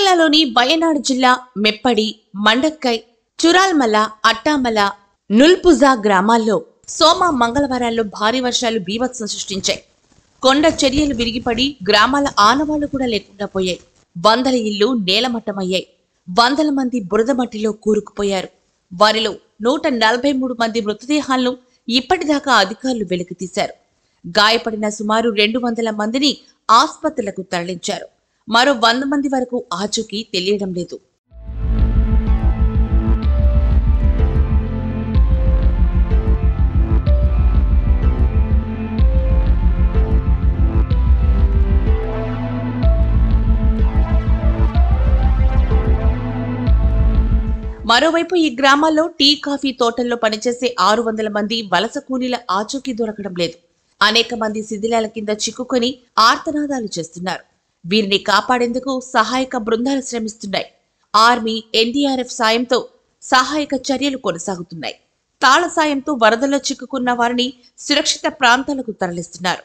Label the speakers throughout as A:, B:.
A: కేరళలోని వయనాడ్ జిల్లా మెప్పడి, మండక్కై, చురాల్మల, అట్టామల, నుల్పుజా గ్రామాల్లో సోమ, మంగళవారాల్లో భారీ వర్షాలు బీభత్సం సృష్టించాయి. కొండ చర్యలు విరిగిపడి గ్రామాల ఆనవాళ్లు కూడా లేకుండా పోయాయి. వందల ఇళ్లు నేలమట్టమయ్యాయి. వందల మంది బురద మట్టిలో కూరుకుపోయారు. వారిలో 143 మంది మృతదేహాలను ఇప్పటిదాకా అధికారులు వెలికితీశారు. గాయపడిన సుమారు 200 మందిని ఆస్పత్రులకు తరలించారు. మరో 100 మంది వరకు ఆచూకీ తెలియడం లేదు. మరోవైపు ఈ గ్రామాల్లో టీ, కాఫీ తోటల్లో పనిచేసే 600 మంది వలస కూలీల ఆచూకీ దొరకడం లేదు. అనేక మంది శిథిలాల కింద చిక్కుకొని ఆర్తనాదాలు చేస్తున్నారు. వీరిని కాపాడేందుకు సహాయక బృందాలు శ్రమిస్తున్నాయి. ఆర్మీ, ఎన్డీఆర్ఎఫ్ సాయంతో సహాయక చర్యలు కొనసాగుతున్నాయి. తాళ సాయంతో వరదల్లో చిక్కుకున్న వారిని సురక్షిత ప్రాంతాలకు తరలిస్తున్నారు.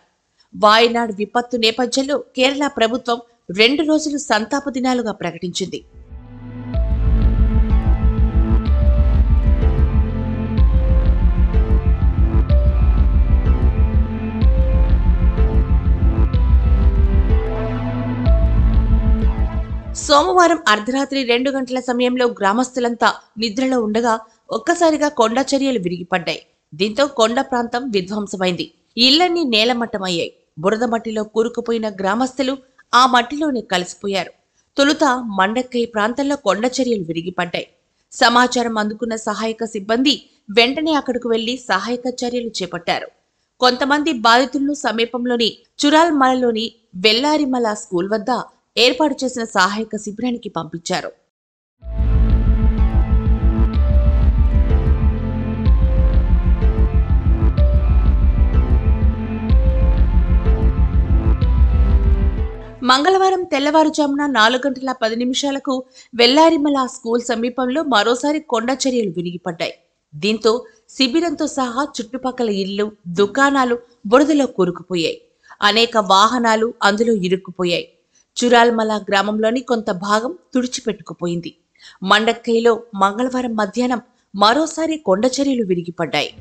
A: వాయనాడ్ విపత్తు నేపథ్యంలో కేరళ ప్రభుత్వం 2 రోజులు సంతాప దినాలుగా ప్రకటించింది. సోమవారం అర్ధరాత్రి 2 గంటల సమయంలో గ్రామస్తులంతా నిద్రలో ఉండగా ఒక్కసారిగా కొండ చర్యలు విరిగిపడ్డాయి. దీంతో కొండ ప్రాంతం విధ్వంసమైంది. ఇళ్లన్నీ నేలమట్టమయ్యాయి. బురద మట్టిలో కూరుకుపోయిన గ్రామస్తులు ఆ మట్టిలోనే కలిసిపోయారు. తొలుత మండక్కై ప్రాంతంలో కొండ చర్యలు విరిగిపడ్డాయి. సమాచారం అందుకున్న సహాయక సిబ్బంది వెంటనే అక్కడకు వెళ్లి సహాయక చర్యలు చేపట్టారు. కొంతమంది బాధితులను సమీపంలోని చురాల్మలలోని వెల్లారిమల స్కూల్ వద్ద ఏర్పాటు చేసిన సహాయక శిబిరానికి పంపించారు. మంగళవారం తెల్లవారుజామున 4 గంటల 10 నిమిషాలకు వెల్లారిమల స్కూల్ సమీపంలో మరోసారి కొండ చర్యలు విరిగిపడ్డాయి. దీంతో శిబిరంతో సహా చుట్టుపక్కల ఇళ్లు, దుకాణాలు బురదలో కూరుకుపోయాయి. అనేక వాహనాలు అందులో ఇరుక్కుపోయాయి. చురాల్మల గ్రామంలోని కొంత భాగం తుడిచిపెట్టుకుపోయింది. మండక్కైలో మంగళవారం మధ్యాహ్నం మరోసారి కొండ చర్యలు విరిగిపడ్డాయి.